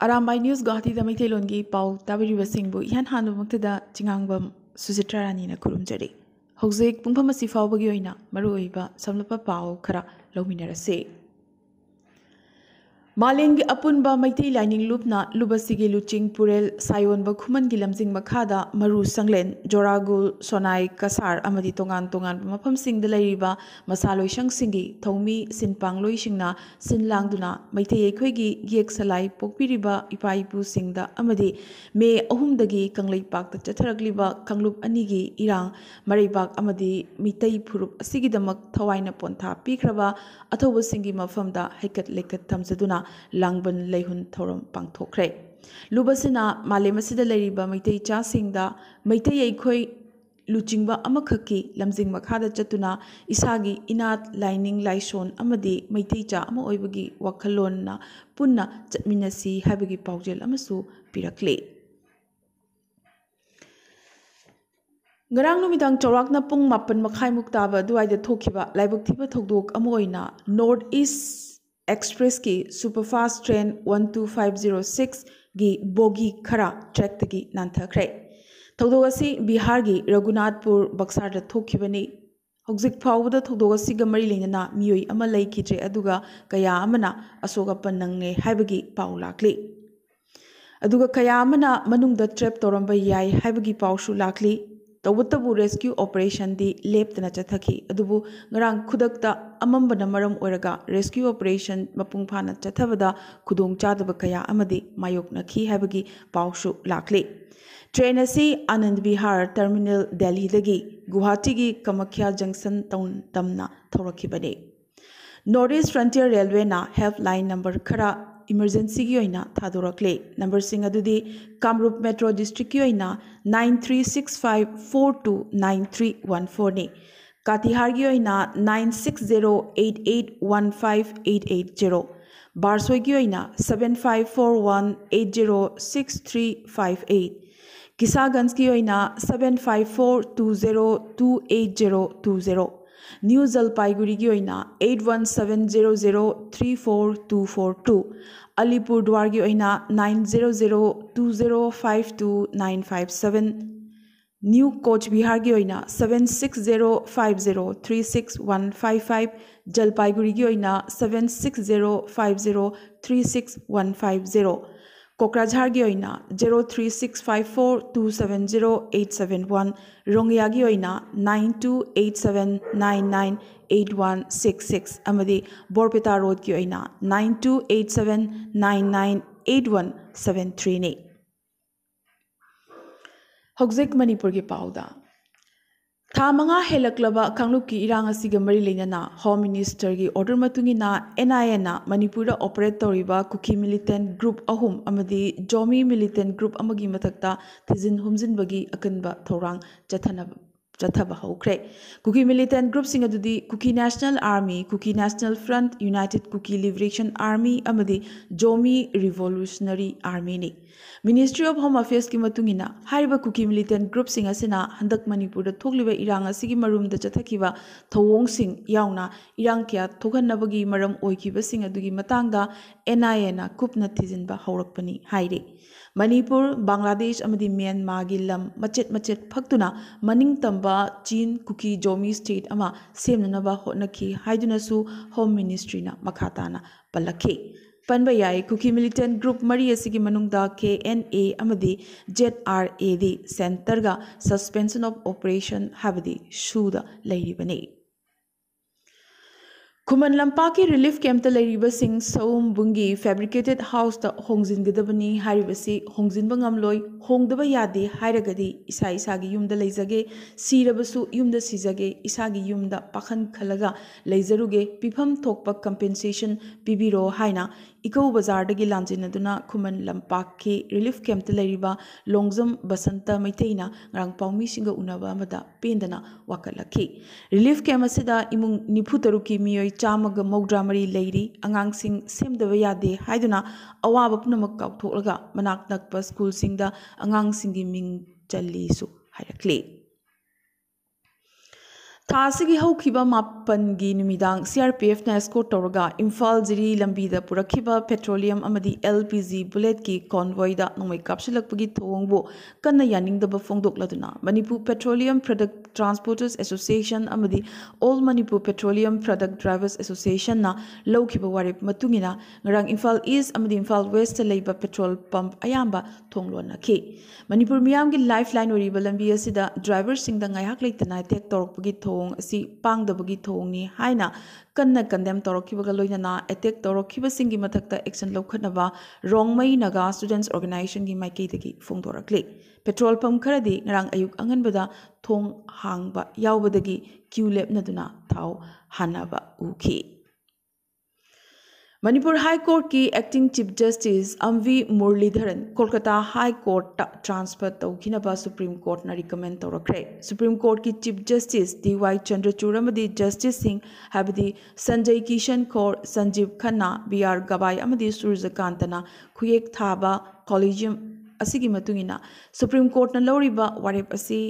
Arambai News Guwahati da Maithailongi pau tabiribasingbu ihan hanbamuktada chingangbam Susitra Rani na kurumjari. Hojik pungpham asi faubagi oina maruoiba samlapa pau khara lawminarase. Malengi apunba Maitai Lining Lupna Lubasigi Luching Purel Sayon Bakhuman Gilamzing Makada Maru Sanglen Joragul Sonai Kasar Amadi Tongan Tongan Mapam Sing the Lariba Masalo Shang Singi Tomi Sinpang Loishingna Sinlangduna Maitai Equigi Giek Salai Pokpiriba Ipaipu Singda Amadi Me Ohumdagi Kanglai Pak the Chataragliba Kanglup Anigi Irang Maribak Amadi Mitai Purup Sigidamak Tawaina Ponta Pikraba Atawa Singi Mafamda Hekat Lekat Tamzaduna Langban Lehun Thorum Pangthokre. Lubasina Malemasida Leriba Maitai Cha Singda Maitai Equai Luchingba Amakaki Lamzing Makada Chatuna Isagi Inat Lining Laishon Amadi Maitai Cha Ama Oibagi Wakalona Punna Chatminasi Habigi Paujel Amasu Pirakle. Ngarang numitang chorakna pung mapan makai muktaba duaida thokiba laibuk thiba thokdok amoina North East Express ki Superfast Train 12506 gi bogi khara track tagi nanthakre. Thokdogasi Bihar gi Raghunathpur Baksar da thokibani. Hojik phawda thokdogasi ga mari lengna miyoi ama laikhitre aduga kaya amana asoga panangne haibagi paw lakli. Aduga kaya amana manungda trap toramba yai haibagi pawshu lakli. Tawutabu rescue operation di leptana chathaki adubu ngarang khudakta amambana maram oiraga rescue operation mapung phana chathabada khudong chadaba kaya amadi mayoknakhi habagi pawshu lakli. Train asi Anand Vihar Terminal Delhi dagi Guwahati gi Kamakhya Junction town tamna thorakibani. Northeast Frontier Railway na helpline number khara emergency gi oina thadorakle. Number sing adudi Kamrup Metro District gi oina 9365429314 ni. Katihar gi oina 9608815880. Barsoi gi oina 7541806358. Kisagans gi oina 7542028020. New Jalpaiguri gi oina 8170034242. Alipurdwar gi oina 90020529557. New Coach Bihar gi oina 7605036155. Jalpaiguri gi oina 7605036150. Kokrajhar gi oina 03654270871. Rongya gi oina 9287998166 amadi Borpeta Road gi oina 9287998173 ni. Hojik Manipur gi pauda Thamanga helaklaba Kanglup ki irang asiga mari lenana Home Minister gi order matungina NIA na Manipur da operate toriba Kuki militant group ahum amadi Jomi militant group amagi matakta thizin humzin bagi akanba thorang Jathaba Hokre. Kuki militant group sing adudi Kuki National Army, Kuki National Front, United Kuki Liberation Army amadi Jomi Revolutionary Army ni. Ministry of Home Affairs ki matungina hariba Kuki militant group sing asina handak Manipur da thokliba irang asigi marum da chathakiba thawong sing yauna irang kya thokhanabagi maram oikiba sing adugi matangda NIA na kupna thizinba haurakpani haire. Manipur, Bangladesh amadi Myanmar gi lam machet phaktuna maning tamba Chin Kuki Jomi state ama semnanaba hotnaki haidunasu Home Ministry na makhatana palakhi. Panbayai Kuki militant group Mari asigi manungda KNA amadi ZRA di center ga suspension of operation habadi shuda lairibani. Kuman Lampaki relief camp ta lairiba sing saum bungi fabricated house ta hongjin gadabani haribasi hongjin bangamloi hongdaba yade hairagadi isa gi yumda leizage sirabasu yumda sijage isa gi yumda pakhan khalaga leizaruge pifam thokpa compensation pibiro haina Iko Bazar dagi lanjinaduna Kuman Lampaki relief camp ta lairiba Longjam Basanta Maitaina ngarang paumi singa unaba amada pendana wakalaki. Relief camp asida imung niputaruki miyoi chamaga maudramari leiri angang sing semdaba yade haiduna awaba punamak kauthoklaga manak nakpa school singda angang singi ming challi su hairakle. ꯊꯥꯁꯤꯒꯤ ꯍꯧꯈꯤꯕ ꯃꯥꯄꯟꯒꯤ ꯅꯨꯃꯤꯗꯥꯡ CRPF ꯅ escort ꯇꯧꯔꯒ ꯏꯝꯐꯥꯜ ꯖꯤꯔꯤ ꯂꯝꯕꯤꯗ ꯄꯨꯔꯛꯈꯤꯕ petroleum ꯑꯃꯗꯤ LPG ꯕꯨꯂꯦꯠꯀꯤ ꯀꯣꯟꯚꯣꯏꯗ ꯅꯣꯡꯃꯩ ꯀꯥꯞꯁꯤꯜꯂꯛꯄꯒꯤ ꯊꯧꯑꯣꯡꯕꯨ ꯀꯟꯅ ꯌꯥꯅꯤꯡꯗꯕ ꯐꯣꯡꯗꯣꯛꯂꯗꯨꯅ Manipur petroleum product transporters association ꯑꯃꯗꯤ all Manipur petroleum product drivers ꯑꯦꯁꯣꯁꯤꯌꯦꯁꯟꯅ ꯂꯧꯈꯤꯕ ꯋꯥꯔꯦꯞ ꯃꯇꯨꯡꯏꯟꯅ ꯉꯔꯥꯡ ꯏꯝꯐꯥꯜ ꯏꯁ ꯑꯃꯗꯤ ꯏꯝꯐꯥꯜ ꯋꯦꯁꯇ ꯂꯩꯕ ꯄꯦꯇ꯭ꯔꯣꯜ ꯄꯝꯞ ꯑꯌꯥꯝꯕ ꯊꯣꯡ ꯂꯣꯟꯅꯈꯤ ꯃꯅꯤꯄꯨꯔ ꯃꯤꯌꯥꯝꯒꯤ ꯂꯥꯏꯐ ꯂꯥꯏꯟ ꯑꯣꯏꯔꯤꯕ ꯂꯝꯕꯤ ꯑꯁꯤꯗ ꯗ꯭ꯔꯥꯏꯚꯔꯁꯤꯡꯗ ꯉꯥꯏꯍꯥꯛ ꯂꯩꯇꯅ ꯑꯦꯇꯦꯛ ꯇꯧꯔꯛꯄꯒꯤ ꯊꯧꯑꯣꯡ ꯑꯁꯤ ꯄꯥꯡꯗꯕꯒꯤ ꯊꯧꯑꯣꯡꯅꯤ ꯍꯥꯏꯅ ꯀꯟꯅ ꯀꯟꯗꯦꯝ ꯇꯧꯔꯛꯈꯤꯕꯒ ꯂꯣꯏꯅꯅ ꯑꯦꯇꯦꯛ ꯇꯧꯔꯛꯈꯤꯕꯁꯤꯡꯒꯤ ꯃꯊꯛꯇ ꯑꯦꯛꯁꯟ ꯂꯧꯈꯠꯅꯕ ꯔꯣꯡꯃꯩ ꯅꯥꯒꯥ ꯁ꯭ꯇꯨꯗꯦꯟꯠꯁ ꯑꯣꯔꯒꯅꯥꯏꯖꯦꯁꯟꯒꯤ ꯃꯥꯏꯀꯩꯗꯒꯤ ꯐꯣꯡꯗꯣꯔꯛꯂꯤ ꯄꯦꯇ꯭ꯔꯣꯜ ꯄꯝꯞ ꯈꯔꯗꯤ ꯉꯔꯥꯡ ꯑꯌꯨꯛ ꯑꯉꯟꯕꯗ ꯊꯣꯡ ꯍꯥꯡꯕ ꯌꯥꯎꯕꯗꯒꯤ ꯀ꯭ꯌꯨ ꯂꯦꯞꯅꯗꯨꯅ ꯊꯥꯎ ꯍꯥꯟꯅꯕ ꯎꯈꯤ Manipur High Court ki acting Chief Justice Amvi Muralidharan Kolkata High Court ta transfer taukinaba Supreme Court na recommend taurakre Supreme Court ki Chief Justice D.Y. Chandrachud amadi Justice Singh habadi Sanjay Kishan Kaur Sanjeev Khanna B.R. Gabai amadi Suryakantana khuyek thaba collegium asigi matungina Supreme Court na loriba warep asi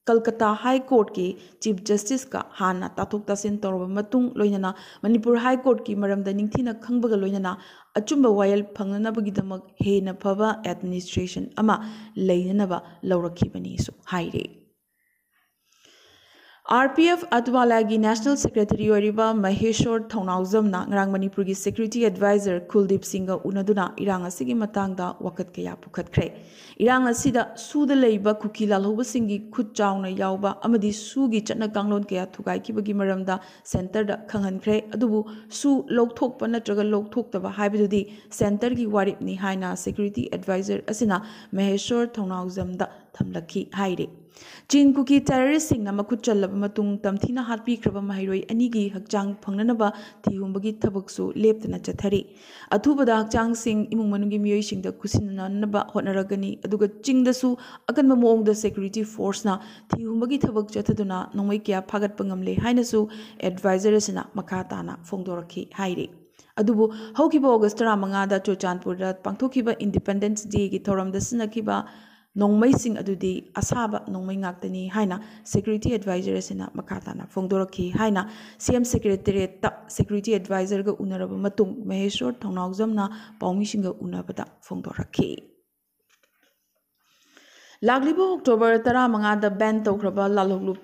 Kolkata High Court ki Chief Justice ka hana tathok tasin tawraba matung loinana Manipur High Court ki maramda ningthina khangbaga loinana achumba wayal phangnanabagidamag hena phaba administration ama leinanaba laurakhibani su haire RPF Atwalagi National Secretary Oriba Maheshwar Thaunauzamna ngarang Manipur gi Security Advisor Kuldeep Singh unaduna irang asigi matangda wakat kaya pukhatkre irang asida suda leiba kuki lalhoba singi khut chawna yawba amadi su gi chatna kanglon kaya thugai kibagi maramda center da khanghankhre adubu su lokthokpa natraga lokthokta haibadudi center gi waripni haina Security Advisor asina Maheshwar Thaunauzamda thamlakhi haire Chin kuki terrorist sing na makut chalaba matung tamthina hatpi kraba mahiroi anigi hakjang phangnanaba thihumbagi thabaksu leptana chathari athubada hakjang sing imung manungi miyoi singda kusinanaba hotnaragani aduga chingdasu akanba moongda security force na thihumbagi thabak chathaduna nongmai kya phagat pangamle hainasu advisor asina makhatana phongdorakhi haire adubu haukiba August 9 da Chochanpurda pangthokiba Independence Day gi thoramda sinakiba Nongmai sing adudi asaba nongmai ngaktani haina Security Advisor asina makhatana phongdorakhi haina CM Secretariat ta Security Advisor ga unaraba matung Maheshwar Thaunauzamna paumi singa unabada phongdorakhi Laglibo October 15 da ban tawkraba lalhoglu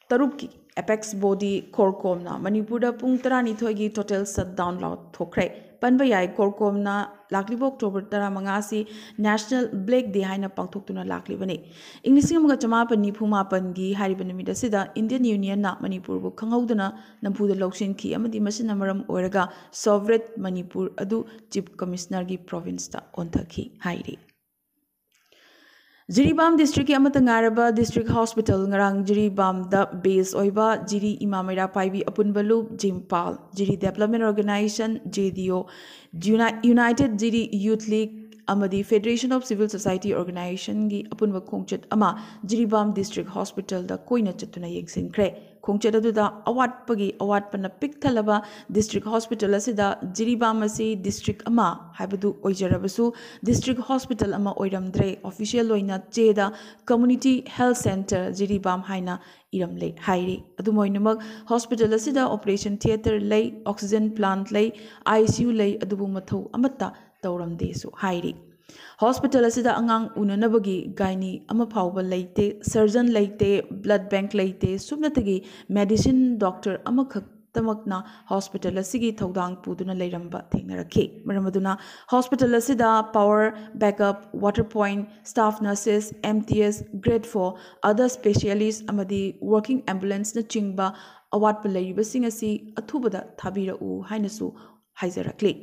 tarukki Apex Body Korkomna Manipurda pung 12 gi total shutdown law thokre panba yai Korkomna Laglibo October 15 si National Black Day haina pangthoktuna laklibani English amga chamapan ni phumapan gi hariba numida sida Indian Union na Manipur bu khanghauduna nampuda loksin ki amadi masina maram oiraga Sovereign Manipur adu Chief Commissioner gi province ta onthaki hairi Jiribam district ki amata ngaraba district hospital ngarang Jiribam da base oiba Jiri Imamaira Paibi Apunbalu Jimpal Jiri Development Organization JDO United Jiri Youth League amadi Federation of Civil Society Organization gi apunba khongchat ama Jiribam district hospital da koina chatuna yengsinkre khongchat aduda awatpana pikthalaba district hospital asida Jiribam asi district ama haibadu oijarabasu district hospital ama oiramdre official loina cheda community health center Jiribam haina iramle hairi adumoinamak hospital asida operation theater lay oxygen plant lay ICU lay adubu mathau amatta tauramde su hairi Hospital asida angang unanabagi gaini ama phawba leite surgeon leite blood bank leite subnatagi medicine doctor ama khaktamakna hospital asigi thodang puduna leiramba thengnarakhi maramaduna hospital asida power backup water point staff nurses MTS grade 4 other specialists amadi working ambulance na chingba awatpa leiribasing asi athubada thabira u hainasu haizarakli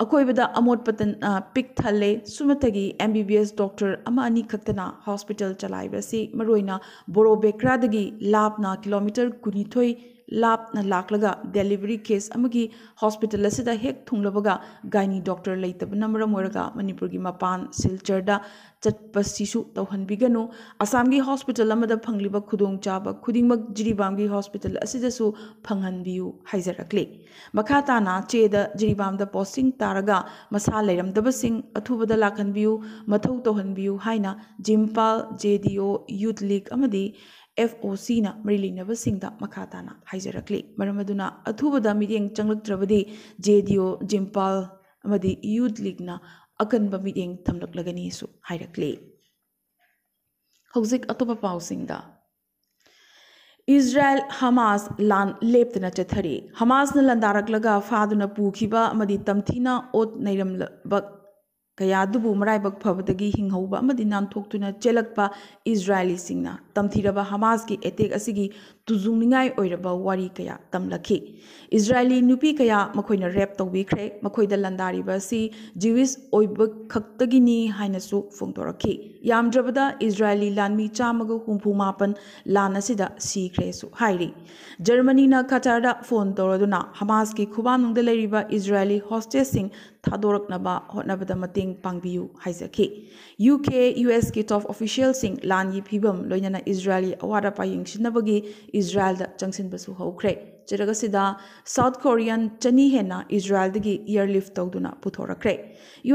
Akoibada amot patan pik thale sumatagi MBBS doctor ama ani khaktana hospital chalaibasi maroina boro bekradagi lapna kilometer kunithoi lapna laklaga delivery case amagi hospital asida hek thunglabaga gaini doctor leitabna maram oraga manipur gi mapan silcharda chatpasisu tawhanbiganu assam gi hospital amada phangliba khudong chaba khudingmak Jiribam gi hospital asida su phanghanbiu haizarakle makhatana cheda Jiribam da posting taraga masa leiramdabasing athubada lakhanbiu mathau tawhanbiu haina Jimpal JDO Youth League amadi FOCꯅ ꯃꯔꯤ ꯂꯩꯅꯕꯁꯤꯡꯗ ꯃꯈꯥ ꯇꯥꯅ ꯍꯥꯏꯖꯔꯛꯂꯤ ꯃꯔꯝ ꯑꯗꯨꯅ ꯑꯊꯨꯕꯗ ꯃꯤꯠꯌꯦꯡ ꯆꯪꯂꯛꯇ꯭ꯔꯕꯗꯤ JDO ꯖꯤꯝꯄꯥꯜ ꯑꯃꯗꯤ youth ꯂꯤꯒꯅ ꯑꯀꯟꯕ ꯃꯤꯠꯌꯦꯡ ꯊꯝꯂꯛꯂꯒꯅꯤꯁꯨ ꯍꯥꯏꯔꯛꯂꯤ ꯍꯧꯖꯤꯛ ꯑꯇꯣꯞꯄ ꯄꯥꯎꯁꯤꯡꯗ Israel Hamas lan leptana chathari Hamasna landaраклага faduna pukhiba amadi tamthina ot nairamlaba kayadubu maraibak phabadagi hinghauba amadi nanthokhtuna chelakpa Israeli singna tamthiraba Hamas ki attack asigi tuzungningai oiraba wari kaya tamlakhi Israeli nupi kaya makhoina rap tawbikhre makhoida landariba si Jewish oiba khaktagini hainasu phongtorakhi yamdrabada Israeli lanmi chamaga humpu mapan lan asida sikhre su hairi Germany na Qatar da phone toraduna Hamas ki khubamnungda leiriba Israeli hostage sing thadoraknaba hotnabada mating pangbiyu haizakhi UK US ki top official sing langi phibam loinana Israeli awara paying shinabagi Israel da changsinbasu haukhre cheragasida South Korean chani hena Israel dagi airlift tawduna puthorakre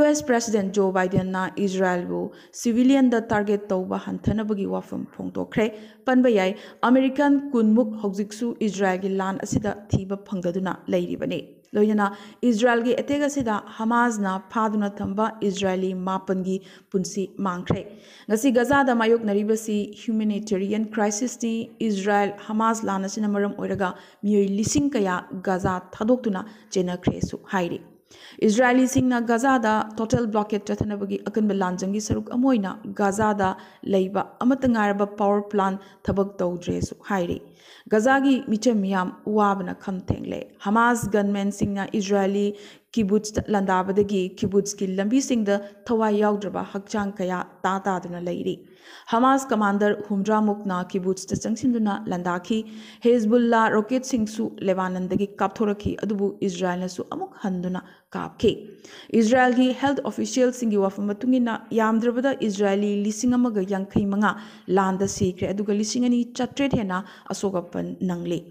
US President Joe Biden na Israel bu civilian da target tawba hanthanabagi wafam phongtokre panba yai American kunmuk hojiksu Israel gi lan asida thiba phangdaduna leiribani loinana Israel gi attack asida Hamas na phaduna thamba Israeli mapangi punsi mangkhre ngasi Gaza da mayok naribasi humanitarian crisis ni Israel Hamas lan asina maram oiraga miyoi lising kaya Gaza thadoktuna chenakhre su hairi Israeli singna Gaza da total blockade chathanabagi akanba lanjangi saruk amoina Gaza da leiba amatangaraba power plant thabak tawdre su hairi Gaza gi micham miyam wabna khamthengle Hamas gunmen singna Israeli kibbutz landabadagi kibbutz ki lambi singda thawai yaudrba hakchang kaya ta duna leiri Hamas commander Humdra Mukna kibbutz ta changsinduna landaki Hezbollah rocket singsu Lebanon dagi kapthorakhi adubu Israel na su amuk handuna kapkhi Israel gi health official singi wafam matungina yamdrabada Israeli lising amaga yankhai manga landa sikre aduga lisingani chatret hena asogapan nangli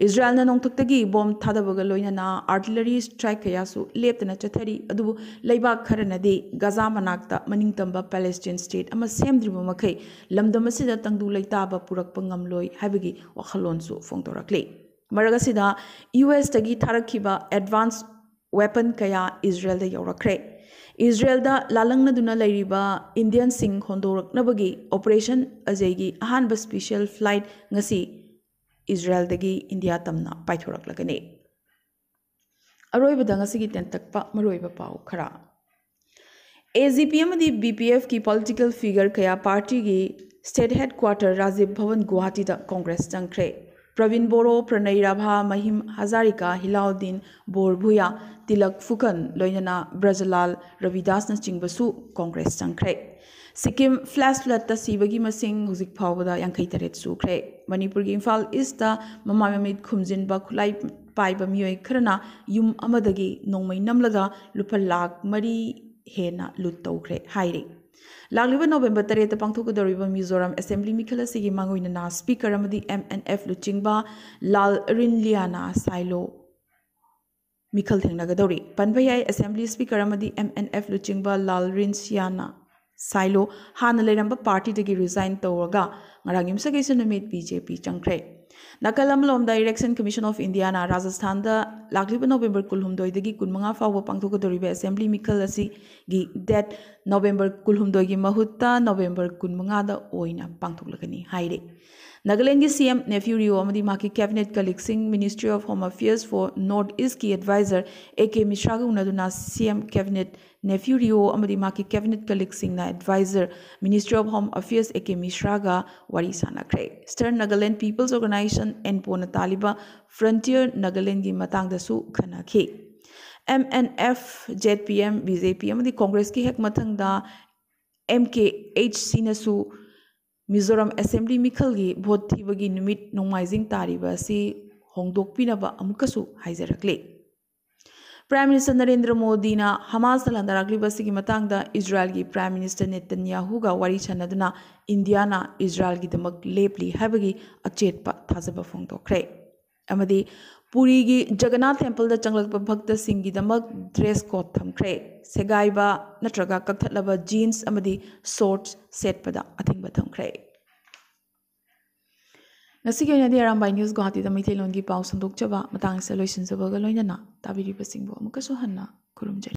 Israel na nongthaktagi bomb thadabaga loinana artillery strike kayasu leptana chathari adubu leibak kharanadi Gaza manakta maningtamba Palestine state ama semdriba makhai lamdamasida tangdu leitaba purakpa ngamloi habagi wakhalonsu phongtorakli maragasida US tagi tharakhiba advanced weapon kaya Israel da yaurakre Israel da lalangnaduna leiriba Indian sing hondoraknabagi operation ajaygi ahanba special flight ngasi Israel dagi India tamna paithoraklagani aroibada ngasigi tentakpa maroiba pau khara AGP amadi BPF ki political figure kaya party gi state headquarter Rajiv Bhavan Guwahati da Congress changkhre Pravin Boro Pranay Rabha Mahim Hazarika Hilauddin Borbhuya Tilak Fukan loinana Brajalal Ravidas na chingbasu Congress changkhre Sikkim flash flood ta sibagi masing huzik phawada yankhai taret sukre Manipur gi Imphal East ta mamamit khumjin ba khulai pai ba miyoi kharana yum amadagi nongmai namlaga lupa lakh mari hena lut tawkhre hairi Lagliba November 3 ta pangthokadoriba Mizoram Assembly mikhala sigi mangoina na speaker amadi MNF luchingba Lal Rinliana Sailo mikhal thengnagadori panbayai Assembly speaker amadi MNF luchingba Lal Rinsiana Sailo hana leramba party dagi resign tawraga ngarangim sagaisu numit BJP changkhre Nakalamlom da Election Commission of India na Rajasthan da lagliba November kulhumdoi dagi kunmanga fawba pangthokadoriba Assembly mikhal asi gi that November kulhumdoi gi mahutta November kunmanga da oina pangthoklagani haire Nagaland ki CM Nephew Rio amadi maki cabinet colleague sing Ministry of Home Affairs for North East ki advisor AK Mishra ga unaduna CM cabinet Nephew Rio amadi maki cabinet colleague sing na advisor Ministry of Home Affairs AK Mishra ga wari sanakre Stern Nagaland People's Organization NPO na taliba Frontier Nagaland gi matang da su khanakhi MNF ZPM BJP amadi Congress ki hek mathang da MKHC na su Mizoram Assembly mikhalgi vote thibagi numit nongmaijing tariba si hongdokpinaba amukasu haijarakle Prime Minister Narendra Modi na Hamas landarakli basigi matangda Israel gi Prime Minister Netanyahu ga wari chanaduna India na Israel gi damak lepli habagi achetpa thajaba phongtokre amadi Puri gi Jagannath Temple da changlakpa bhakta singgi damak dress code thamkre segaiba natraga kakthatlaba jeans amadi shorts setpada athingba thamkre ꯉꯁꯤꯒꯤ ꯑꯣꯏꯅꯗꯤ Arambai news ꯒꯨꯋꯥꯍꯥꯇꯤꯗ ꯃꯩꯇꯩꯂꯣꯟꯒꯤ ꯄꯥꯎ ꯁꯟꯗꯣꯛꯆꯕ ꯃꯇꯥꯡ ꯑꯁꯤꯗ ꯂꯣꯏꯁꯤꯟꯖꯕꯒ ꯂꯣꯏꯅꯅ ꯇꯥꯕꯤꯔꯤꯕꯁꯤꯡꯕꯨ ꯑꯃꯨꯛꯀꯁꯨ ꯍꯟꯅ ꯈꯨꯔꯨꯝꯖꯔꯤ